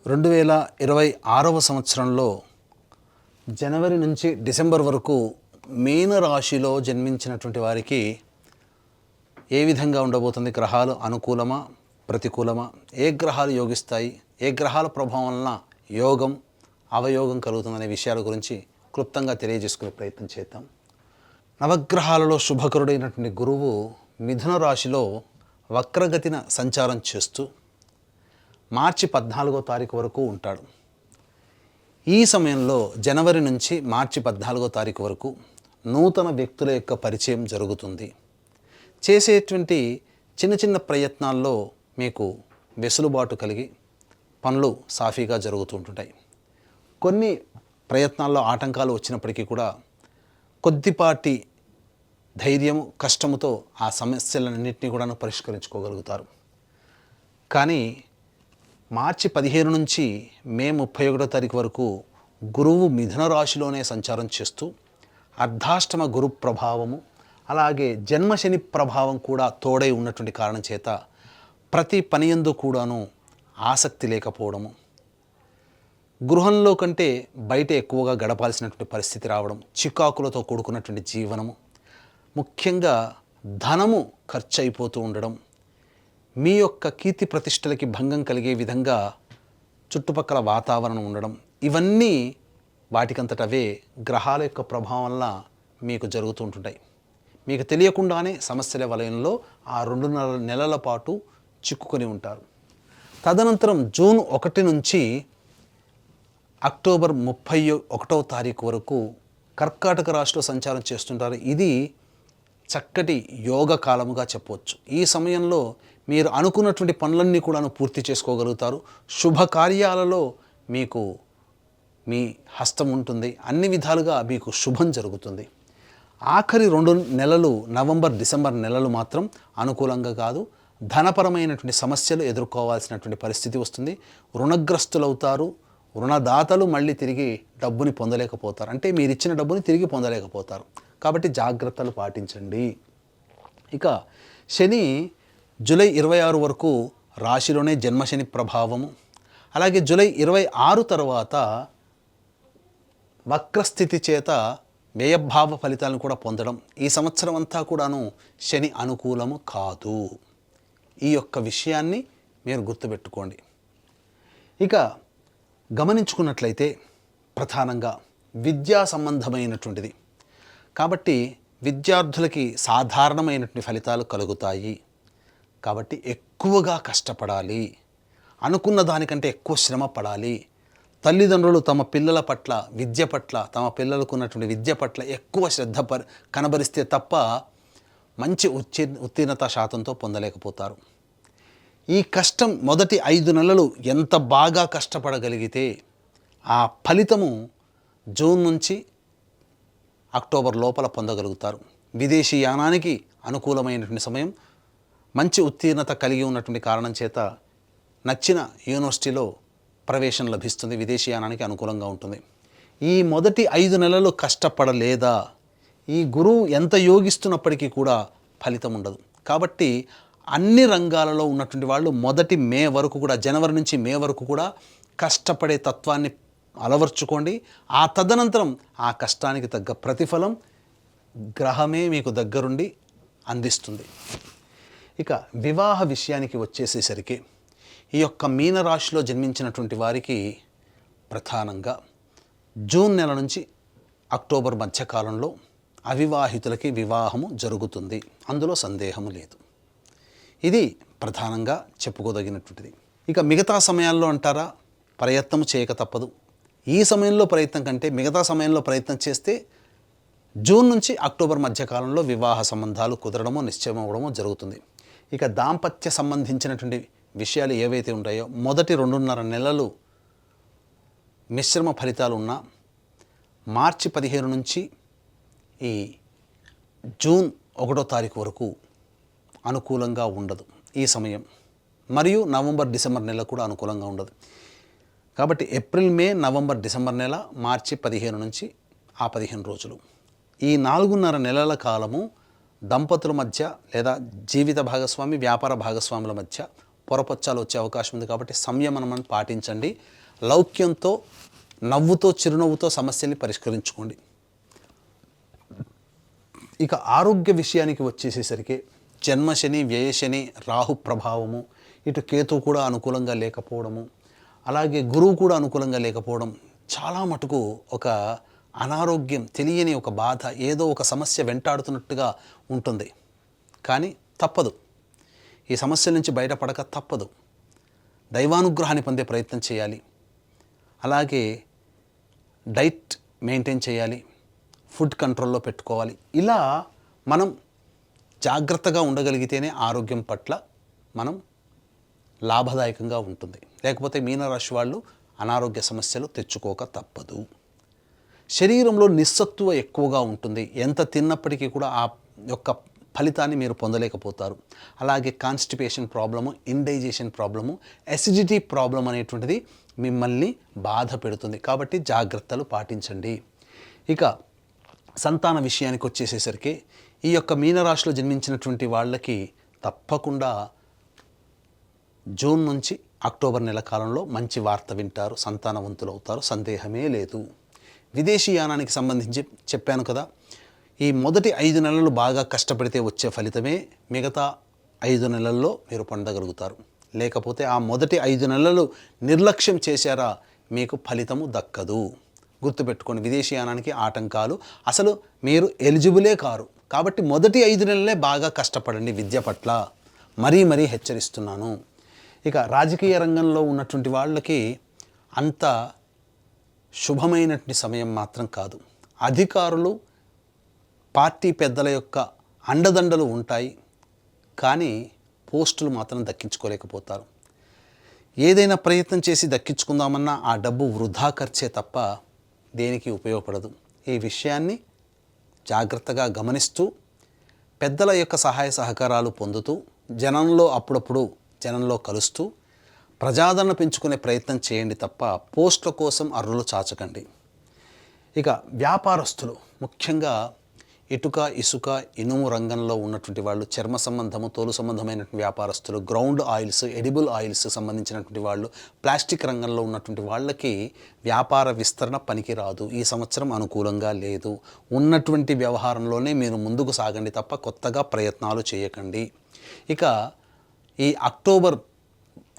2026వ సంవత్సరంలో జనవరి నుంచి డిసెంబర్ వరకు మీన రాశిలో జన్మించినటువంటి వారికి ఏ విధంగా ఉండబోతుంది? గ్రహాలు అనుకూలమా ప్రతికూలమా? ఏ గ్రహాలు యోగిస్తాయి? ఏ గ్రహాల ప్రభావం వలన యోగం అవయోగం కలుగుతుందనే విషయాల గురించి క్లుప్తంగా తెలియజేసుకునే ప్రయత్నం చేద్దాం. నవగ్రహాలలో శుభకరుడైనటువంటి గురువు మిథున రాశిలో వక్రగతిన సంచారం చేస్తూ మార్చి 14వ తారీఖు వరకు ఉంటాడు. ఈ సమయంలో జనవరి నుంచి మార్చి 14వ తారీఖు వరకు నూతన వ్యక్తుల యొక్క పరిచయం జరుగుతుంది. చేసేటువంటి చిన్న చిన్న ప్రయత్నాల్లో మీకు వెసులుబాటు కలిగి పనులు సాఫీగా జరుగుతూ ఉంటుంటాయి. కొన్ని ప్రయత్నాల్లో ఆటంకాలు వచ్చినప్పటికీ కూడా కొద్దిపాటి ధైర్యము కష్టముతో ఆ సమస్యలన్నింటినీ కూడా పరిష్కరించుకోగలుగుతారు. కానీ మార్చి 15 నుంచి మే 31వ తారీఖు వరకు గురువు మిథున రాశిలోనే సంచారం చేస్తూ అర్ధాష్టమ గురు ప్రభావము అలాగే జన్మశని ప్రభావం కూడా తోడై ఉన్నటువంటి కారణం చేత ప్రతి పనియందు కూడాను ఆసక్తి లేకపోవడము, గృహంలో కంటే బయట ఎక్కువగా గడపాల్సినటువంటి పరిస్థితి రావడం, చికాకులతో కూడుకున్నటువంటి జీవనము, ముఖ్యంగా ధనము ఖర్చు అయిపోతూ ఉండడం, మీ యొక్క కీర్తి ప్రతిష్టలకి భంగం కలిగే విధంగా చుట్టుపక్కల వాతావరణం ఉండడం, ఇవన్నీ వాటికంతటవే గ్రహాల యొక్క ప్రభావం వల్ల మీకు జరుగుతూ ఉంటుంటాయి. మీకు తెలియకుండానే సమస్యల వలయంలో ఆ 2 నెలల పాటు చిక్కుకొని ఉంటారు. తదనంతరం జూన్ 1 నుంచి అక్టోబర్ 31వ తారీఖు వరకు కర్కాటక రాశిలో సంచారం చేస్తుంటారు. ఇది చక్కటి యోగ కాలముగా చెప్పవచ్చు. ఈ సమయంలో మీరు అనుకున్నటువంటి పనులన్నీ కూడా పూర్తి చేసుకోగలుగుతారు. శుభకార్యాలలో మీకు మీ హస్తం ఉంటుంది. అన్ని విధాలుగా మీకు శుభం జరుగుతుంది. ఆఖరి 2 నెలలు నవంబర్ డిసెంబర్ నెలలు మాత్రం అనుకూలంగా కాదు. ధనపరమైనటువంటి సమస్యలు ఎదుర్కోవాల్సినటువంటి పరిస్థితి వస్తుంది. రుణగ్రస్తులవుతారు. రుణదాతలు మళ్ళీ తిరిగి డబ్బుని పొందలేకపోతారు. అంటే మీరు ఇచ్చిన డబ్బుని తిరిగి పొందలేకపోతారు. కాబట్టి జాగ్రత్తలు పాటించండి. ఇక శని జూలై 26 వరకు రాశిలోనే జన్మశని ప్రభావము, అలాగే జూలై 26 తర్వాత వక్రస్థితి చేత వ్యయభావ ఫలితాలను కూడా పొందడం. ఈ సంవత్సరం అంతా కూడాను శని అనుకూలము కాదు. ఈ యొక్క విషయాన్ని మీరు గుర్తుపెట్టుకోండి. ఇక గమనించుకున్నట్లయితే ప్రధానంగా విద్యా సంబంధమైనటువంటిది కాబట్టి విద్యార్థులకి సాధారణమైనటువంటి ఫలితాలు కలుగుతాయి. కాబట్టి ఎక్కువగా కష్టపడాలి, అనుకున్న దానికంటే ఎక్కువ శ్రమ పడాలి. తల్లిదండ్రులు తమ పిల్లల పట్ల విద్య పట్ల తమ పిల్లలకు ఉన్నటువంటి విద్య పట్ల ఎక్కువ శ్రద్ధ కనబరిస్తే తప్ప మంచి ఉత్తీర్ణత శాతంతో పొందలేకపోతారు. ఈ కష్టం మొదటి 5 నెలలు ఎంత బాగా కష్టపడగలిగితే ఆ ఫలితము జూన్ నుంచి అక్టోబర్ లోపల పొందగలుగుతారు. విదేశీ యానానికి అనుకూలమైనటువంటి సమయం, మంచి ఉత్తీర్ణత కలిగి ఉన్నటువంటి కారణం చేత నచ్చిన యూనివర్సిటీలో ప్రవేశం లభిస్తుంది. విదేశీ యానానికి అనుకూలంగా ఉంటుంది. ఈ మొదటి 5 నెలలు కష్టపడలేదా ఈ గురువు ఎంత యోగిస్తున్నప్పటికీ కూడా ఫలితం ఉండదు. కాబట్టి అన్ని రంగాలలో ఉన్నటువంటి వాళ్ళు మొదటి మే వరకు కూడా, జనవరి నుంచి మే వరకు కూడా కష్టపడే తత్వాన్ని అలవర్చుకోండి. ఆ తదనంతరం ఆ కష్టానికి తగ్గ ప్రతిఫలం గ్రహమే మీకు దగ్గరుండి అందిస్తుంది. ఇక వివాహ విషయానికి వచ్చేసేసరికి ఈ యొక్క మీనరాశిలో జన్మించినటువంటి వారికి ప్రధానంగా జూన్ నెల నుంచి అక్టోబర్ మధ్యకాలంలో అవివాహితులకి వివాహము జరుగుతుంది. అందులో సందేహము లేదు. ఇది ప్రధానంగా చెప్పుకోదగినటువంటిది. ఇక మిగతా సమయాల్లో అంటారా, ప్రయత్నం చేయక తప్పదు. ఈ సమయంలో ప్రయత్నం కంటే మిగతా సమయంలో ప్రయత్నం చేస్తే జూన్ నుంచి అక్టోబర్ మధ్యకాలంలో వివాహ సంబంధాలు కుదరడమో నిశ్చయం అవ్వడమో జరుగుతుంది. ఇక దాంపత్య సంబంధించినటువంటి విషయాలు ఏవైతే ఉంటాయో మొదటి 2.5 నెలలు మిశ్రమ ఫలితాలు ఉన్నా మార్చి 15 నుంచి ఈ జూన్ 1వ తారీఖు వరకు అనుకూలంగా ఉండదు ఈ సమయం. మరియు నవంబర్ డిసెంబర్ నెల కూడా అనుకూలంగా ఉండదు. కాబట్టి ఏప్రిల్ మే నవంబర్ డిసెంబర్ నెల, మార్చి 15 నుంచి ఆ 15 రోజులు, ఈ 4.5 నెలల కాలము దంపతుల మధ్య లేదా జీవిత భాగస్వామి వ్యాపార భాగస్వాముల మధ్య పొరపచ్చాలు వచ్చే అవకాశం ఉంది. కాబట్టి సంయమనం పాటించండి. లౌక్యంతో, నవ్వుతో, చిరునవ్వుతో సమస్యల్ని పరిష్కరించుకోండి. ఇక ఆరోగ్య విషయానికి వచ్చేసేసరికి జన్మశని, వ్యయశని, రాహు ప్రభావము, ఇటు కేతు కూడా అనుకూలంగా లేకపోవడము, అలాగే గురువు కూడా అనుకూలంగా లేకపోవడం, చాలా మటుకు ఒక అనారోగ్యం, తెలియని ఒక బాధ, ఏదో ఒక సమస్య వెంటాడుతున్నట్టుగా ఉంటుంది. కానీ తప్పదు, ఈ సమస్యల నుంచి బయటపడక తప్పదు. దైవానుగ్రహాన్ని పొందే ప్రయత్నం చేయాలి. అలాగే డైట్ మెయింటైన్ చేయాలి, ఫుడ్ కంట్రోల్లో పెట్టుకోవాలి. ఇలా మనం జాగ్రత్తగా ఉండగలిగితేనే ఆరోగ్యం పట్ల మనం లాభదాయకంగా ఉంటుంది. లేకపోతే మీనరాశి వాళ్ళు అనారోగ్య సమస్యలు తెచ్చుకోక తప్పదు. శరీరంలో నిస్సత్తువ ఎక్కువగా ఉంటుంది. ఎంత తిన్నప్పటికీ కూడా ఆ యొక్క ఫలితాన్ని మీరు పొందలేకపోతారు. అలాగే constipation problem, indigestion problem, acidity problem అనేటువంటిది మిమ్మల్ని బాధ పెడుతుంది. కాబట్టి జాగ్రత్తలు పాటించండి. ఇక సంతాన విషయానికి వచ్చేసేసరికి ఈ యొక్క మీనరాశిలో జన్మించినటువంటి వాళ్ళకి తప్పకుండా జూన్ నుంచి అక్టోబర్ నెల కాలంలో మంచి వార్త వింటారు, సంతానవంతులు అవుతారు, సందేహమే లేదు. విదేశీయానానికి సంబంధించి చెప్పాను కదా, ఈ మొదటి 5 నెలలు బాగా కష్టపడితే వచ్చే ఫలితమే మిగతా 5 నెలల్లో మీరు పొందగలుగుతారు. లేకపోతే ఆ మొదటి 5 నెలలు నిర్లక్ష్యం చేశారా మీకు ఫలితము దక్కదు. గుర్తుపెట్టుకోండి, విదేశీయానానికి ఆటంకాలు, అసలు మీరు ఎలిజిబులే కారు. కాబట్టి మొదటి 5 నెలలే బాగా కష్టపడండి విద్య పట్ల, మరీ హెచ్చరిస్తున్నాను. ఇక రాజకీయ రంగంలో ఉన్నటువంటి వాళ్ళకి అంత శుభమైనటువంటి సమయం మాత్రం కాదు. అధికారులు, పార్టీ పెద్దల యొక్క అండదండలు ఉంటాయి, కానీ పోస్టులు మాత్రం దక్కించుకోలేకపోతారు. ఏదైనా ప్రయత్నం చేసి దక్కించుకుందామన్నా ఆ డబ్బు వృధా ఖర్చే తప్ప దేనికి ఉపయోగపడదు. ఈ విషయాన్ని జాగ్రత్తగా గమనిస్తూ, పెద్దల యొక్క సహాయ సహకారాలు పొందుతూ, జనంలో కలుస్తూ ప్రజాదరణ పెంచుకునే ప్రయత్నం చేయండి తప్ప పోస్టుల కోసం అర్రులు చాచకండి. ఇక వ్యాపారస్తులు, ముఖ్యంగా ఇటుక, ఇసుక, ఇనుము రంగంలో ఉన్నటువంటి వాళ్ళు, చర్మ సంబంధము, తోలు సంబంధమైనటువంటి వ్యాపారస్తులు, గ్రౌండ్ ఆయిల్స్, ఎడిబుల్ ఆయిల్స్ సంబంధించినటువంటి వాళ్ళు, ప్లాస్టిక్ రంగంలో ఉన్నటువంటి వాళ్ళకి వ్యాపార విస్తరణ పనికిరాదు. ఈ సంవత్సరం అనుకూలంగా లేదు. ఉన్నటువంటి వ్యవహారంలోనే మీరు ముందుకు సాగండి తప్ప కొత్తగా ప్రయత్నాలు చేయకండి. ఇక ఈ అక్టోబర్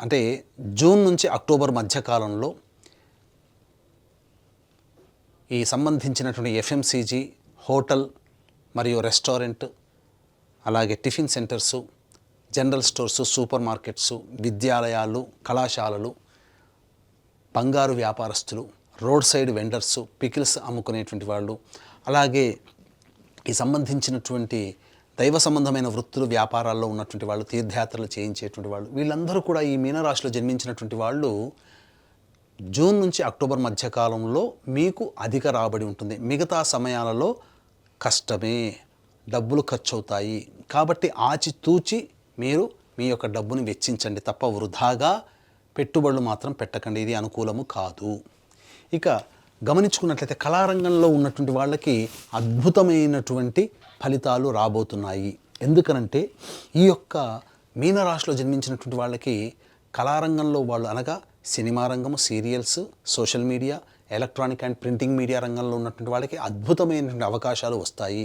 అంటే జూన్ నుంచి అక్టోబర్ మధ్యకాలంలో ఈ సంబంధించినటువంటి ఎఫ్ఎంసీజీ, హోటల్ మరియు రెస్టారెంట్, అలాగే tiffin centres, general stores, super markets, విద్యాలయాలు, కళాశాలలు, బంగారు వ్యాపారస్తులు, రోడ్ సైడ్ వెండర్సు, పికిల్స్ అమ్ముకునేటువంటి వాళ్ళు, అలాగే ఈ సంబంధించినటువంటి దైవ సంబంధమైన వృత్తులు, వ్యాపారాల్లో ఉన్నటువంటి వాళ్ళు, తీర్థయాత్రలు చేయించేటువంటి వాళ్ళు, వీళ్ళందరూ కూడా ఈ మీనరాశిలో జన్మించినటువంటి వాళ్ళు జూన్ నుంచి అక్టోబర్ మధ్యకాలంలో మీకు అధిక రాబడి ఉంటుంది. మిగతా సమయాలలో కష్టమే, డబ్బులు ఖర్చు అవుతాయి. కాబట్టి ఆచితూచి మీరు మీ యొక్క డబ్బుని వెచ్చించండి తప్ప వృధాగా పెట్టుబడులు మాత్రం పెట్టకండి. ఇది అనుకూలము కాదు. ఇక గమనించుకున్నట్లయితే కళారంగంలో ఉన్నటువంటి వాళ్ళకి అద్భుతమైనటువంటి ఫలితాలు రాబోతున్నాయి. ఎందుకనంటే ఈ యొక్క మీనరాశిలో జన్మించినటువంటి వాళ్ళకి కళారంగంలో వాళ్ళు అనగా సినిమా రంగము, serials, social media, electronic and printing media రంగంలో ఉన్నటువంటి వాళ్ళకి అద్భుతమైనటువంటి అవకాశాలు వస్తాయి.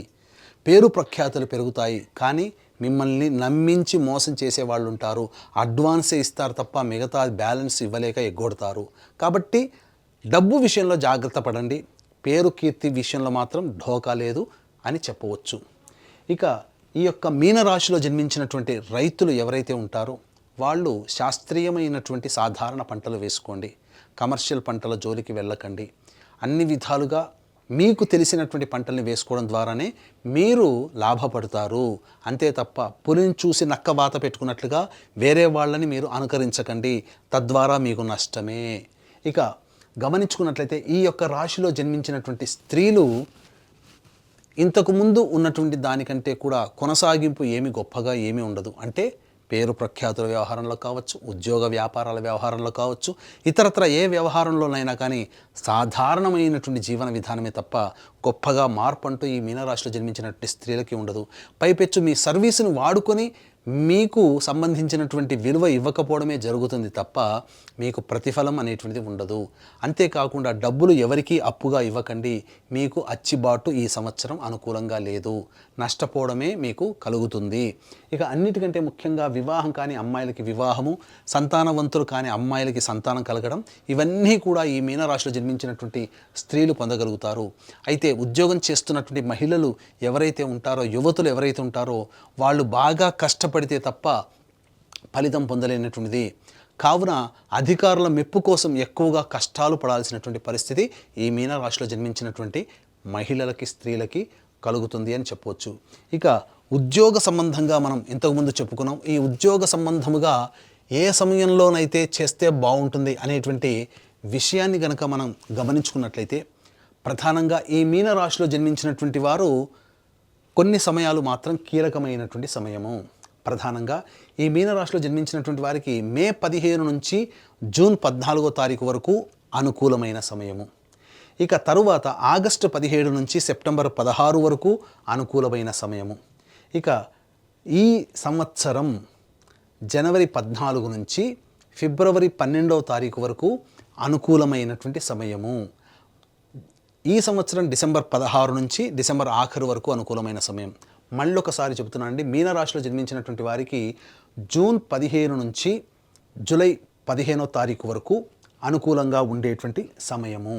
పేరు ప్రఖ్యాతులు పెరుగుతాయి. కానీ మిమ్మల్ని నమ్మించి మోసం చేసే వాళ్ళు ఉంటారు. అడ్వాన్సే ఇస్తారు తప్ప మిగతా బ్యాలెన్స్ ఇవ్వలేక ఎగ్గొడతారు. కాబట్టి డబ్బు విషయంలో జాగ్రత్త పడండి. పేరు కీర్తి విషయంలో మాత్రం ఢోకా లేదు అని చెప్పవచ్చు. ఇక ఈ యొక్క మీనరాశిలో జన్మించినటువంటి రైతులు ఎవరైతే ఉంటారో వాళ్ళు శాస్త్రీయమైనటువంటి సాధారణ పంటలు వేసుకోండి. కమర్షియల్ పంటల జోలికి వెళ్ళకండి. అన్ని విధాలుగా మీకు తెలిసినటువంటి పంటల్ని వేసుకోవడం ద్వారానే మీరు లాభపడతారు. అంతే తప్ప పులిని చూసి నక్క వాత పెట్టుకున్నట్లుగా వేరే వాళ్ళని మీరు అనుకరించకండి. తద్వారా మీకు నష్టమే. ఇక గమనించుకున్నట్లయితే ఈ యొక్క రాశిలో జన్మించినటువంటి స్త్రీలు ఇంతకుముందు ఉన్నటువంటి దానికంటే కూడా కొనసాగింపు ఏమి గొప్పగా ఏమీ ఉండదు. అంటే పేరు ప్రఖ్యాతుల వ్యవహారంలో కావచ్చు, ఉద్యోగ వ్యాపారాల వ్యవహారంలో కావచ్చు, ఇతరత్ర ఏ వ్యవహారంలోనైనా కానీ సాధారణమైనటువంటి జీవన విధానమే తప్ప గొప్పగా మార్పు అంటూ ఈ మీనరాశిలో జన్మించినటువంటి స్త్రీలకి ఉండదు. పైపెచ్చు మీ సర్వీసును వాడుకొని మీకు సంబంధించినటువంటి విలువ ఇవ్వకపోవడమే జరుగుతుంది తప్ప మీకు ప్రతిఫలం అనేటువంటిది ఉండదు. అంతేకాకుండా డబ్బులు ఎవరికీ అప్పుగా ఇవ్వకండి. మీకు అచ్చిబాటు ఈ సంవత్సరం అనుకూలంగా లేదు, నష్టపోవడమే మీకు కలుగుతుంది. ఇక అన్నిటికంటే ముఖ్యంగా వివాహం కాని అమ్మాయిలకి వివాహము, సంతానవంతులు కాని అమ్మాయిలకి సంతానం కలగడం, ఇవన్నీ కూడా ఈ మీనరాశిలో జన్మించినటువంటి స్త్రీలు పొందగలుగుతారు. అయితే ఉద్యోగం చేస్తున్నటువంటి మహిళలు ఎవరైతే ఉంటారో, యువతులు ఎవరైతే ఉంటారో వాళ్ళు బాగా కష్టపడితే తప్ప ఫలితం పొందలేనటువంటిది. కావున అధికారుల మెప్పు కోసం ఎక్కువగా కష్టాలు పడాల్సినటువంటి పరిస్థితి ఈ మీనరాశిలో జన్మించినటువంటి మహిళలకి, స్త్రీలకి కలుగుతుంది అని చెప్పవచ్చు. ఇక ఉద్యోగ సంబంధంగా మనం ఇంతకుముందు చెప్పుకున్నాం. ఈ ఉద్యోగ సంబంధముగా ఏ సమయంలోనైతే చేస్తే బాగుంటుంది అనేటువంటి విషయాన్ని గనక మనం గమనించుకున్నట్లయితే, ప్రధానంగా ఈ మీనరాశిలో జన్మించినటువంటి వారు కొన్ని సమయాలు మాత్రం కీలకమైనటువంటి సమయము. ప్రధానంగా ఈ మీనరాశిలో జన్మించినటువంటి వారికి మే 15 నుంచి జూన్ 14వ తారీఖు వరకు అనుకూలమైన సమయము. ఇక తరువాత ఆగస్టు 17 నుంచి సెప్టెంబర్ 16 వరకు అనుకూలమైన సమయము. ఇక ఈ సంవత్సరం జనవరి 14 నుంచి ఫిబ్రవరి 12వ తారీఖు వరకు అనుకూలమైనటువంటి సమయము. ఈ సంవత్సరం డిసెంబర్ 16 నుంచి డిసెంబర్ ఆఖరు వరకు అనుకూలమైన సమయం. మళ్ళొకసారి చెబుతున్నానండి, మీనరాశిలో జన్మించినటువంటి వారికి జూన్ 15 నుంచి జూలై 15వ తారీఖు వరకు అనుకూలంగా ఉండేటువంటి సమయము.